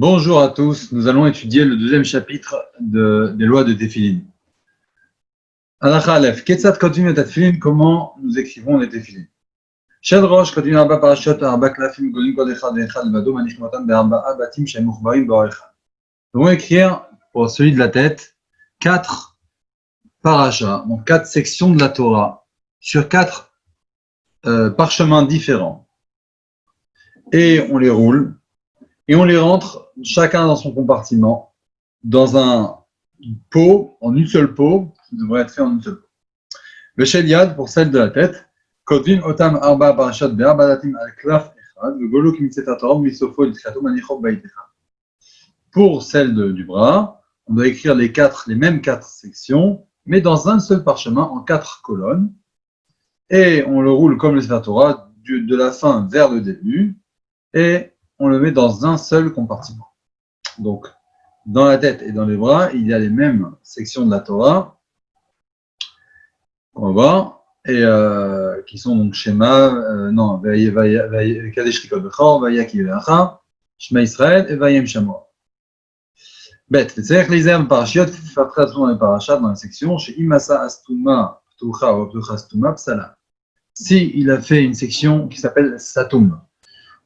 Bonjour à tous, nous allons étudier le deuxième chapitre des lois de Tefillin. Halacha Aleph, Ketzat Kotvim et Tefillin, comment nous écrivons les Tefillin. Shel Rosh Kotvim Arba Parashot Arba Klafim Golim Kol Echad Ve'echad Levado Manichmotan Be'arba Batim Shem Muchbarim Ba'or Echad. Nous allons écrire, pour celui de la tête, 4 parashas, donc 4 sections de la Torah, sur 4 parchemins différents. Et on les roule, et on les rentre chacun dans son compartiment, dans un pot, en une seule pot, qui devrait être fait en une seule pot. Le Shel Yad, pour celle de la tête, Kotvim Otam Arba Parashat Be'arba Datim Al Klaf Echad, le Golo Kimitzet Atorom Misofo L'Tchato Manichov Bait Echad. Pour celle du bras, on doit écrire les mêmes 4 sections, mais dans un seul parchemin, en 4 colonnes, et on le roule comme le Sefer Torah, de la fin vers le début, et on le met dans un seul compartiment. Donc, dans la tête et dans les bras, il y a les mêmes sections de la Torah, on va voir, et qui sont donc Shema, Kadesh Rikot Bechor, Vayaki Ve'acha, Shema Israël et Vayem Shamoa. Bête, c'est-à-dire que les herbes parashiot, il faut faire très attention dans les parashas, dans la section, chez Imasa Astuma, Ptucha ou Ptucha Astuma, Psala. Si il a fait une section qui s'appelle Satum,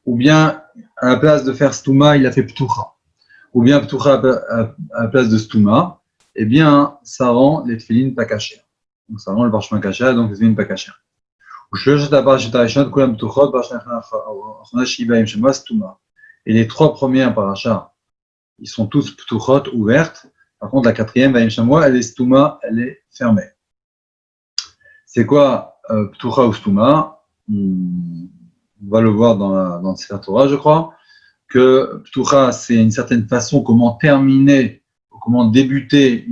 ou bien à la place de faire Stuma, il a fait Ptucha, ou bien Ptucha à la place de Stuma, eh bien, ça rend les tefillin pas cachés. Donc, ça rend le parchemin caché, donc les tefillin pas cachés. Et les 3 premières parashas, ils sont tous ptuchot, ouvertes. Par contre, la 4e, Vayem Shamoa, elle est stuma, elle est fermée. C'est quoi ptucha ou stuma? On va le voir dans le Sefer Torah, je crois, que ptucha, c'est une certaine façon comment terminer, comment débuter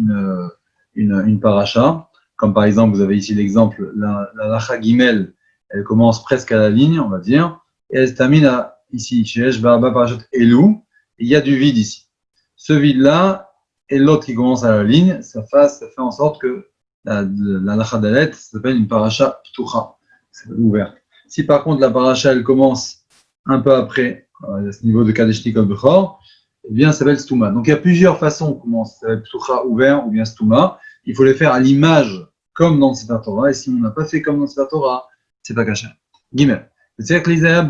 une paracha. Comme par exemple, vous avez ici l'exemple, la lacha gimel, elle commence presque à la ligne, on va dire, et elle se termine ici, chez Esh Barba Parashat Elou, il y a du vide ici. Ce vide-là et l'autre qui commence à la ligne, ça fait en sorte que la lacha dalet s'appelle une paracha ptucha, c'est ouverte. Si par contre la paracha elle commence un peu après, à ce niveau de Kadesh Nikol Bechor, eh bien ça s'appelle stuma. Donc il y a plusieurs façons comment ça s'appelle ptucha ouvert ou bien stuma. Il faut les faire à l'image comme dans le Sefer Torah, et si on n'a pas fait comme dans le Sefer Torah, c'est pas caché. Gimel. C'est-à-dire que les ayats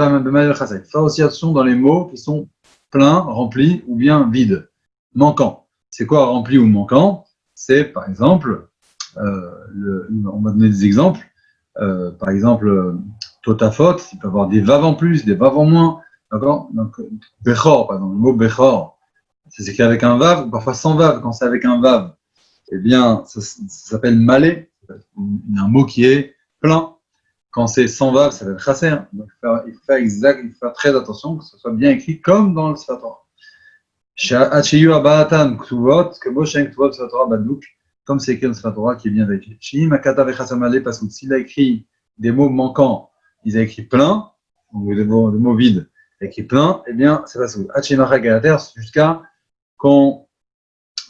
faire aussi attention dans les mots qui sont pleins, remplis ou bien vides. Manquant. C'est quoi rempli ou manquant? C'est par exemple, on va donner des exemples, par exemple, totafot, il peut y avoir des vav en plus, des vav en moins, d'accord? Donc, bechor, par exemple, le mot bechor, c'est écrit avec un vav, ou parfois sans vav. Quand c'est avec un vav, eh bien, ça s'appelle malé, un mot qui est plein. Quand c'est sans vav, ça s'appelle chasser. Donc, il faut faire très attention que ce soit bien écrit comme dans le Sefer Torah. Comme c'est écrit dans le Sefer Torah qui est bien vérifié. S'il a écrit des mots manquants, il a écrit plein, ou des mots vides, il a écrit plein, eh bien, c'est pas ça. Jusqu'à qu'on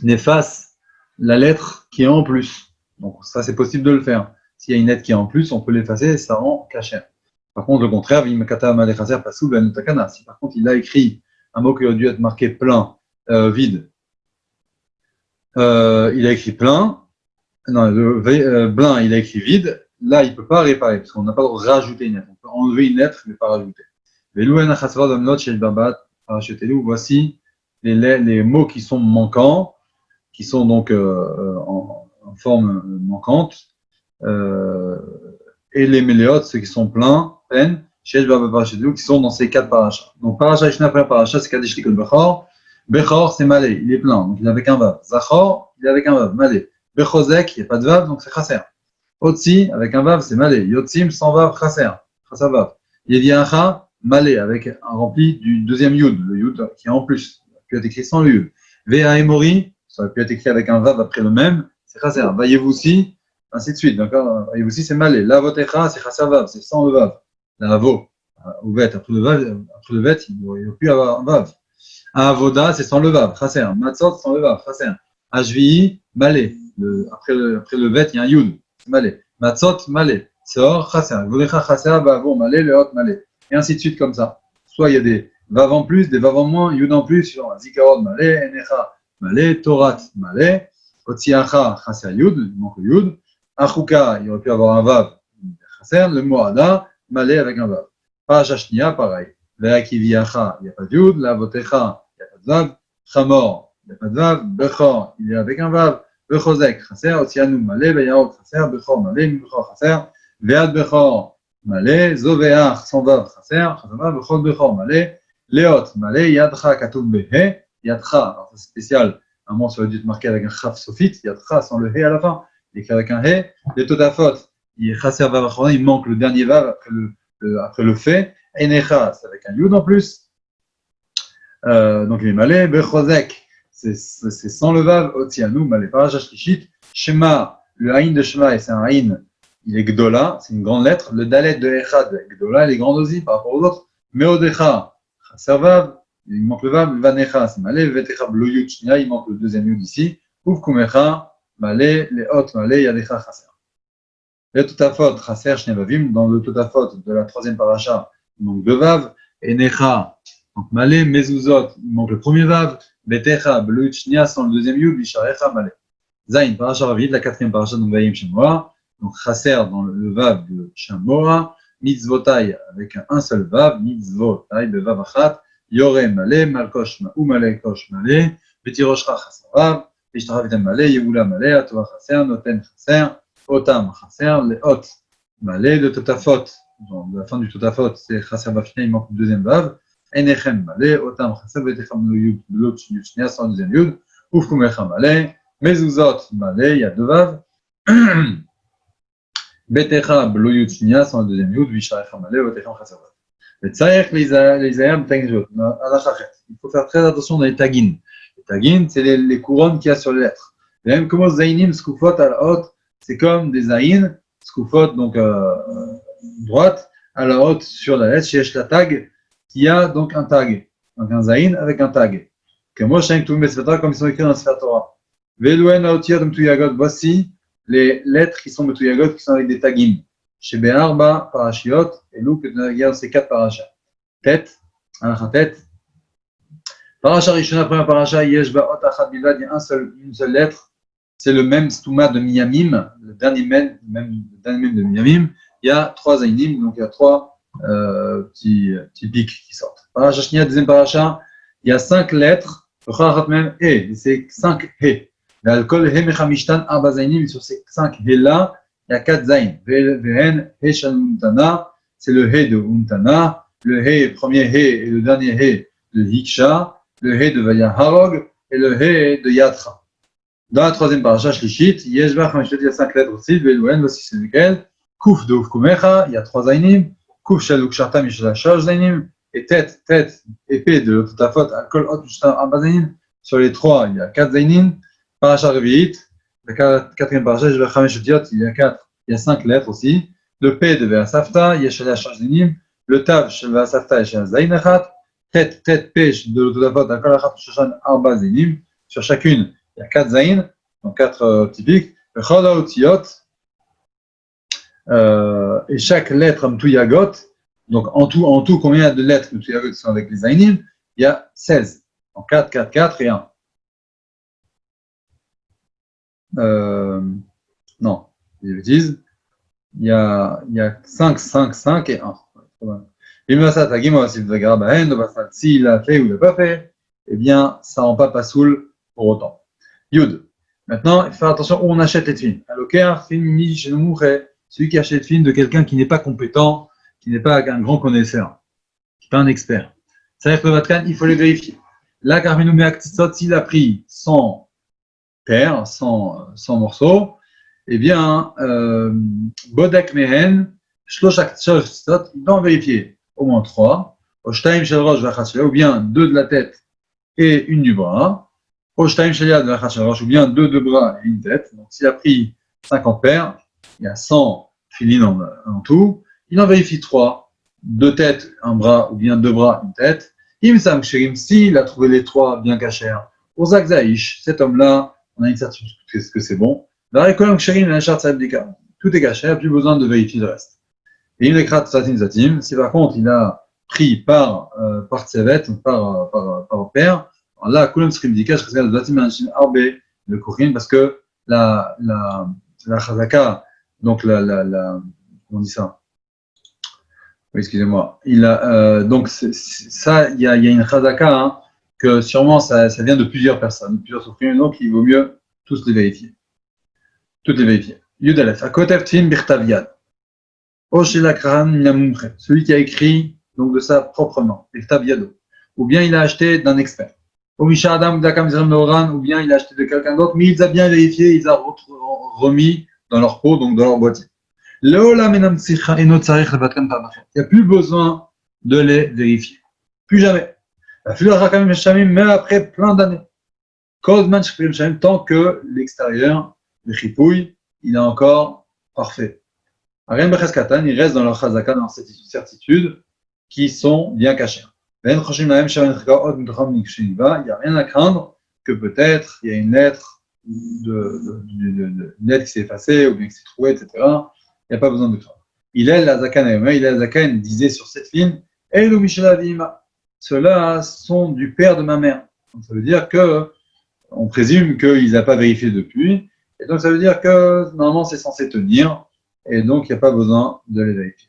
efface la lettre qui est en plus. Donc, ça, c'est possible de le faire. S'il y a une lettre qui est en plus, on peut l'effacer et ça rend caché. Par contre, le contraire, si par contre il a écrit un mot qui aurait dû être marqué plein, vide. Il a écrit plein. Non, plein, il a écrit vide. Là, il ne peut pas réparer, parce qu'on n'a pas le droit de rajouter une lettre. On peut enlever une lettre, mais pas rajouter. Voici les mots qui sont manquants, qui sont donc en forme manquante, et les méléotes, ceux qui sont pleins, qui sont dans ces 4 parachas. Donc, paracha Ishna, première paracha, c'est Kadesh Likol Bechor. Bechor, c'est malé, il est plein, donc il est avec un vav. Zachor, il est avec un vav, malé. Bechozek, il n'y a pas de vav, donc c'est chasser. Otsi, avec un vav, c'est malé. Yotzim, sans vav, chasser. Chasser vav. Yediacha, malé, avec un rempli du deuxième yud, le yud qui est en plus, ça peut être écrit sans le yud. Vea Emori, ça peut être écrit avec un vav après le même, c'est chasser. Vayevoussi, ainsi de suite, d'accord? Vayevoussi, c'est malé. Lavotecha, c'est chasser vav, c'est sans le vav. Lavo, ouvet, après le vet, il ne doit plus avoir un vav. Avoda, c'est sans le vav, chasser. Matzot, sans le vav, chasser. Ashvi, malé. Après le vet, il y a un yud, c'est malé. Matzot, malé. Seor, chasser. Vodecha, chasser, bavo, malé, leot, malé. Et ainsi de suite comme ça. Soit il y a des vav en plus, des vav en moins, yud en plus, suivant zikaron malé, enecha malé, torat malé, otziacha chaser yud, il manque le yud, achuka, il aurait pu avoir un vav, chaser, le moada, malé avec un vav. Parasha shnia, pareil. Ve'akiviacha, il n'y a pas de yud, lavotecha, il n'y a pas de vav, chamor, il n'y a pas de vav, bechor, il est avec un vav, bechozek, chaser, otzianu malé, ve'yaot chaser, bechor malé, bechor chaser, ve'ad bechor malé, zoveach, sans vav, chaser, chazama, bechor bechor malé, leot malé, yadcha katoub behe, yadcha, alors c'est spécial, un moment ça aurait dû être marqué avec un chaf sophite, yadcha sans le he à la fin, écrit avec un he, les totafot, il chaser vav achronin, il manque le dernier vav après le fait, enecha, c'est avec un yud en plus, donc il est malé, bechozek, c'est sans le vav, otzianu, malé, parasha shlishit, shema, le haïn de shema, et c'est un haïn, il est gdola, c'est une grande lettre, le dalet de echad, gdola, il est grand aussi par rapport aux autres, meodecha, chaser vav, il manque le vav, vanecha, c'est malé, vetecha, lo yud shnia, il manque le deuxième yud ici, uvkumecha, malé, les hot, malé, yadecha, chaser. Le totafot, chaser, shnevavim, dans le totafot de la troisième paracha, il manque deux vav, enecha, donc malé, mezuzot, il manque le premier vav, vetecha, lo yud shnia, sans le deuxième yud, visharecha, malé. Zain, paracha ravit, la quatrième paracha, donc vayim shemoa, donc chaser dans le vav de shemoa, mitzvotai avec un seul vav, mitzvotai de vav achat, yore malé, malkosh ou malé kosh malé, betiroshra chaser vav, vishtaravit malé, yevoula malé, atova chaser, noten chaser, otam chaser, leot malé, de totafot, donc de la fin du totafot, c'est chaser vav shnia, il manque le deuxième vav, enechem malé, otam chaser, vetecham no yud, l'autre yud shnia sans le deuxième yud, ufkumecha malé, mezuzot malé, il y a deux vav, betecha blo yud shnia sans le deuxième yud, visharecha malé, vetecham chaser vav. Le tsaïr les ayam tagin, il faut faire très attention dans les tagines. Les tagines, c'est les couronnes qu'il y a sur les lettres. Et même comme zainim, skoufot à la haute, c'est comme des zaïn, skoufot, donc droite, à la haute sur la lettre, chez la tag, qui a donc un tag. Donc un zaïn avec un tag. Que moi, je tout mes comme ils sont écrits dans la Sefer Torah. Velouen aotir de Mtuyagot, voici les lettres qui sont Mtuyagot, qui sont avec des tagim. Chez Be'arba, Parashiot, et nous, que nous regardons ces quatre parachas. Tête, tête. Parasha Rishona, première paracha, Yeshba Ot Achad Bilvad, il y a une seule lettre. C'est le même stouma de Miyamim, le dernier même de Miyamim. Il y a trois Zainim, donc il y a trois petits pics qui sortent. Parasha Shnia, deuxième paracha, il y a 5 lettres. C'est 5 He. L'alcool He Mechamishtan Arba Zainim, sur ces 5 He là, il y a 4 Zain. Vehen He Shan Untana, c'est le He de Untana. Le He, premier He et le dernier He de Hiksha. Le He de Vayaharog et le He de Yatra. Dans la troisième paracha, Shlishit, Yeshba Chamishot, il y a 5 lettres aussi. Velouen, voici c'est lequel. Kuf de Ufkumecha, il y a 3 Zainim. Kuf Shaluk Shartam, il y a 4 Zainim. Et tête, épée de Totafot, Alkol Ot Arba Zainim. Sur les 3, il y a 4 Zainim. Paracha Revi'it, la quatrième paracha, Yeshba Chamishot, il y a 5 lettres aussi. Le P de Ve'asafta, il y a 4 Zainim. Le Tav, Shel Ve'asafta, il y a Zain Achat. Tête, pêche de Totafot, Alkol Achat Shoshan Arba Zainim. Sur chacune, il y a 4 zaïn, donc 4 typiques. Et chaque lettre Mtuyagot, donc en tout, combien il y a de lettres Mtuyagot qui sont avec les zaïnim? Il y a 16. Donc 4, 4, 4 et 1. Non, je dis des bêtises. Il y a 5, 5, 5 et 1. S'il l'a fait ou il l'a pas fait, eh bien, ça ne rend pas pasoul pour autant. Yud. Maintenant, il faut faire attention où on achète les tefilines. Celui qui achète les tefilines de quelqu'un qui n'est pas compétent, qui n'est pas un grand connaisseur, qui n'est pas un expert. C'est-à-dire que le Vatkan, il faut les vérifier. Là, s'il a pris 100 paires, 100 morceaux, eh bien, Bodek Mehen, il doit en vérifier au moins 3, ou bien 2 de la tête et une du bras, ou bien 2 de bras et une tête. Donc, s'il a pris 50 paires, il y a 100 filines en tout, il en vérifie 3, 2 têtes, un bras, ou bien 2 bras, une tête. S'il a trouvé les 3 bien cachés, au Zakzaïch, cet homme-là, on a une certitude que c'est bon. Tout est caché, il n'y a plus besoin de vérifier le reste. Et il écrase Satim Satim. Si par contre il a pris par Tsevet, par père, alors là, Kulam Srimdika, je regarde le Korin, parce que la Chazaka, donc comment on dit ça? Oui, excusez-moi. Donc, ça, il y a une Chazaka, hein, que sûrement ça vient de plusieurs personnes, plusieurs souffrants, donc il vaut mieux tous les vérifier. Toutes les vérifier. Yudalef, Akotev Tfilin Birtav Yad. Oshelakran Minamumche, celui qui a écrit donc de sa propre main, Birtav Yado. Ou bien il a acheté d'un expert. Omisha Adam Dakam Zerem Noran, ou bien il a acheté de quelqu'un d'autre, mais il a bien vérifié, il a remis dans leur pot, donc dans leur boîtier. Il n'y a plus besoin de les vérifier. Plus jamais. Même après plein d'années. Tant que l'extérieur, le chipouille, il est encore parfait. Il reste dans leur chazaka, dans leur certitude, qui sont bien cachés. Il n'y a rien à craindre que peut-être il y a une lettre, une lettre qui s'est effacée ou bien qui s'est trouvée, etc. Il n'y a pas besoin de craindre. Il est la Zakan disait sur cette ligne, Elu Mishela Vima. Ceux-là sont du père de ma mère. Donc ça veut dire que on présume qu'il n'a pas vérifié depuis, et donc ça veut dire que normalement c'est censé tenir, et donc il n'y a pas besoin de les vérifier.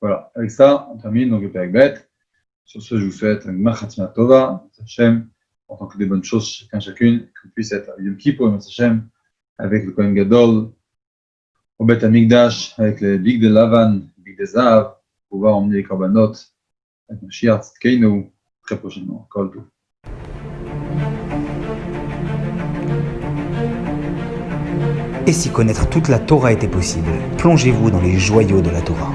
Voilà, avec ça, on termine donc le Perek Bet. Sur ce, je vous souhaite un Gmar Chatzma Tova, Hashem, en tant que des bonnes choses chacune, qu'on puisse être à Yom Kippur, Hashem, avec le Kohen Gadol, au Bet Hamikdash, avec les Big de Lavan, Big de Zahav, pouvoir emmener les Korbanot, avec Mashiach Tzidkeinu, très prochainement. Kol Tov. Et si connaître toute la Torah était possible, plongez-vous dans les joyaux de la Torah.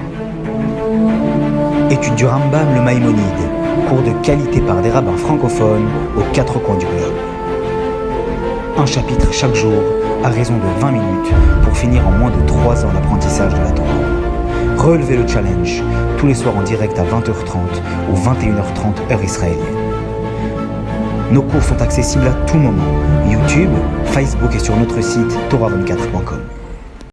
Étude du Rambam, le Maïmonide, cours de qualité par des rabbins francophones aux quatre coins du globe. Un chapitre chaque jour, à raison de 20 minutes, pour finir en moins de 3 ans d'apprentissage de la Torah. Relevez le challenge, tous les soirs en direct à 20h30 ou 21h30 heure israélienne. Nos cours sont accessibles à tout moment, YouTube, Facebook et sur notre site torah24.com.